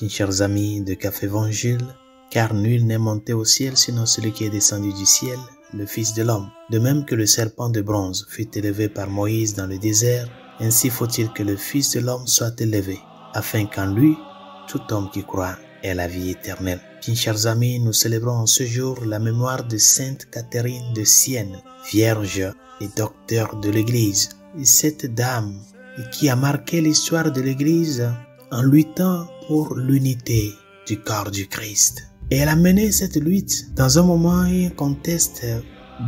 Bien chers amis de Café Évangile, car nul n'est monté au ciel sinon celui qui est descendu du ciel, le Fils de l'homme. De même que le serpent de bronze fut élevé par Moïse dans le désert, ainsi faut-il que le Fils de l'homme soit élevé, afin qu'en lui, tout homme qui croit ait la vie éternelle. Bien chers amis, nous célébrons en ce jour la mémoire de Sainte Catherine de Sienne, vierge et docteur de l'Église. Et cette dame qui a marqué l'histoire de l'Église en luttant pour l'unité du corps du Christ. Et elle a mené cette lutte dans un moment et un contexte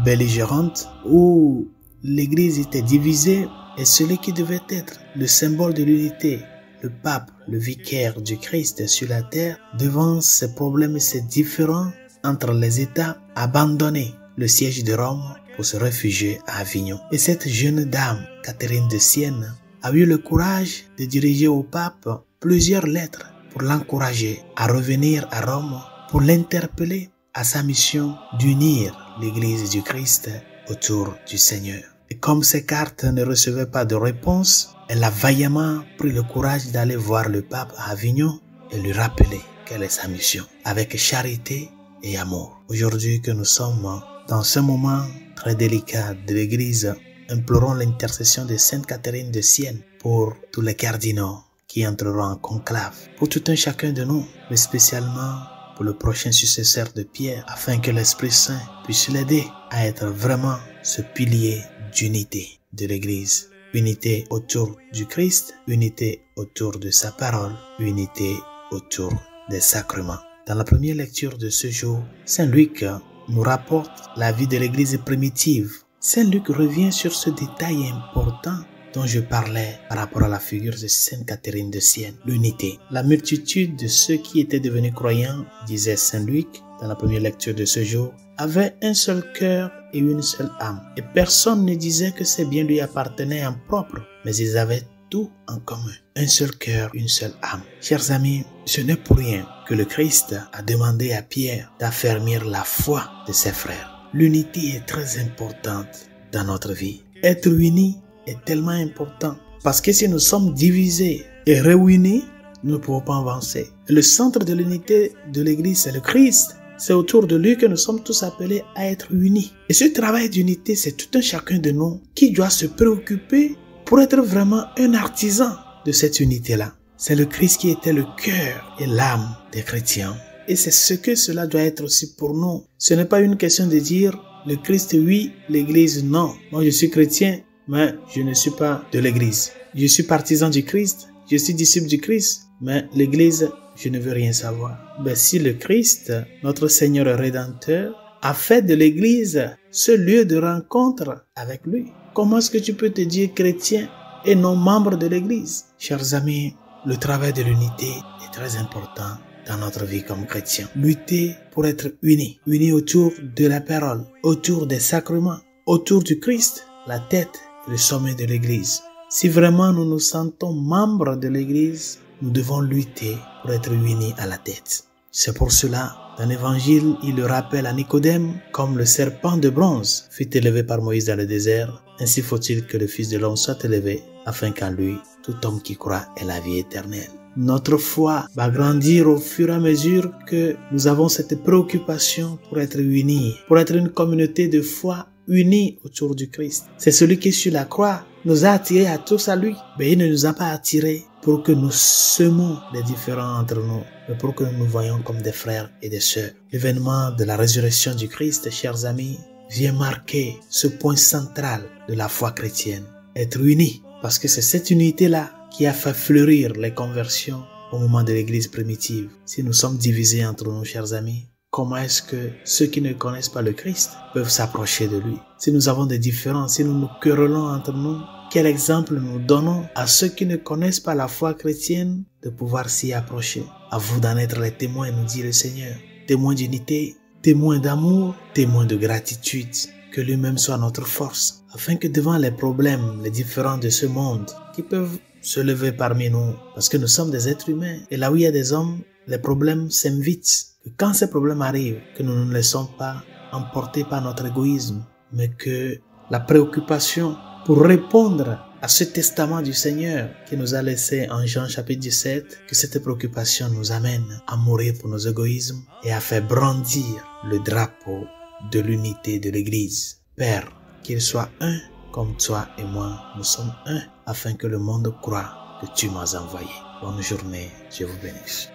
belligérant où l'Église était divisée et celui qui devait être le symbole de l'unité, le pape, le vicaire du Christ sur la terre, devant ces problèmes et ces différends entre les États, abandonné le siège de Rome pour se réfugier à Avignon. Et cette jeune dame, Catherine de Sienne, a eu le courage de diriger au pape plusieurs lettres pour l'encourager à revenir à Rome, pour l'interpeller à sa mission d'unir l'Église du Christ autour du Seigneur. Et comme ces cartes ne recevaient pas de réponse, elle a vaillamment pris le courage d'aller voir le pape à Avignon et lui rappeler quelle est sa mission, avec charité et amour. Aujourd'hui que nous sommes dans ce moment très délicat de l'Église, implorons l'intercession de Sainte Catherine de Sienne pour tous les cardinaux qui entreront en conclave, pour tout un chacun de nous, mais spécialement pour le prochain successeur de Pierre, afin que l'Esprit Saint puisse l'aider à être vraiment ce pilier d'unité de l'Église. Unité autour du Christ, unité autour de sa parole, unité autour des sacrements. Dans la première lecture de ce jour, Saint Luc nous rapporte la vie de l'Église primitive. Saint Luc revient sur ce détail important dont je parlais par rapport à la figure de Sainte Catherine de Sienne, l'unité. La multitude de ceux qui étaient devenus croyants, disait Saint Luc dans la première lecture de ce jour, avait un seul cœur et une seule âme. Et personne ne disait que ces biens lui appartenaient en propre, mais ils avaient tout en commun. Un seul cœur, une seule âme. Chers amis, ce n'est pour rien que le Christ a demandé à Pierre d'affermir la foi de ses frères. L'unité est très importante dans notre vie. Être unis est tellement important parce que si nous sommes divisés et réunis, nous ne pouvons pas avancer. Le centre de l'unité de l'Église, c'est le Christ. C'est autour de lui que nous sommes tous appelés à être unis. Et ce travail d'unité, c'est tout un chacun de nous qui doit se préoccuper pour être vraiment un artisan de cette unité-là. C'est le Christ qui était le cœur et l'âme des chrétiens. Et c'est ce que cela doit être aussi pour nous. Ce n'est pas une question de dire le Christ oui, l'Église non. Moi je suis chrétien, mais je ne suis pas de l'Église. Je suis partisan du Christ, je suis disciple du Christ, mais l'Église, je ne veux rien savoir. Ben, si le Christ, notre Seigneur et Rédempteur, a fait de l'Église ce lieu de rencontre avec lui, comment est-ce que tu peux te dire chrétien et non membre de l'Église? Chers amis, le travail de l'unité est très important dans notre vie comme chrétien. Lutter pour être unis, unis autour de la parole, autour des sacrements, autour du Christ, la tête et le sommet de l'Église. Si vraiment nous nous sentons membres de l'Église, nous devons lutter pour être unis à la tête. C'est pour cela, dans l'Évangile, il le rappelle à Nicodème, comme le serpent de bronze fut élevé par Moïse dans le désert, ainsi faut-il que le Fils de l'homme soit élevé, afin qu'en lui, tout homme qui croit ait la vie éternelle. Notre foi va grandir au fur et à mesure que nous avons cette préoccupation pour être unis, pour être une communauté de foi unis autour du Christ. C'est celui qui sur la croix nous a attirés à tous à lui. Mais il ne nous a pas attirés pour que nous semons les différends entre nous, mais pour que nous nous voyions comme des frères et des sœurs. L'événement de la résurrection du Christ, chers amis, vient marquer ce point central de la foi chrétienne. Être unis, parce que c'est cette unité-là qui a fait fleurir les conversions au moment de l'Église primitive. Si nous sommes divisés entre nous, chers amis, comment est-ce que ceux qui ne connaissent pas le Christ peuvent s'approcher de lui? Si nous avons des différences, si nous nous querellons entre nous, quel exemple nous donnons à ceux qui ne connaissent pas la foi chrétienne de pouvoir s'y approcher? À vous d'en être les témoins, nous dit le Seigneur. Témoins d'unité, témoins d'amour, témoins de gratitude. Que lui-même soit notre force, afin que devant les problèmes, les différends de ce monde qui peuvent se lever parmi nous, parce que nous sommes des êtres humains, et là où il y a des hommes, les problèmes s'invitent. Que quand ces problèmes arrivent, que nous ne nous laissons pas emporter par notre égoïsme, mais que la préoccupation pour répondre à ce testament du Seigneur qui nous a laissé en Jean chapitre 17, que cette préoccupation nous amène à mourir pour nos égoïsmes et à faire brandir le drapeau de l'unité de l'Église. Père, qu'il soit un comme toi et moi, nous sommes un, afin que le monde croie que tu m'as envoyé. Bonne journée, je vous bénisse.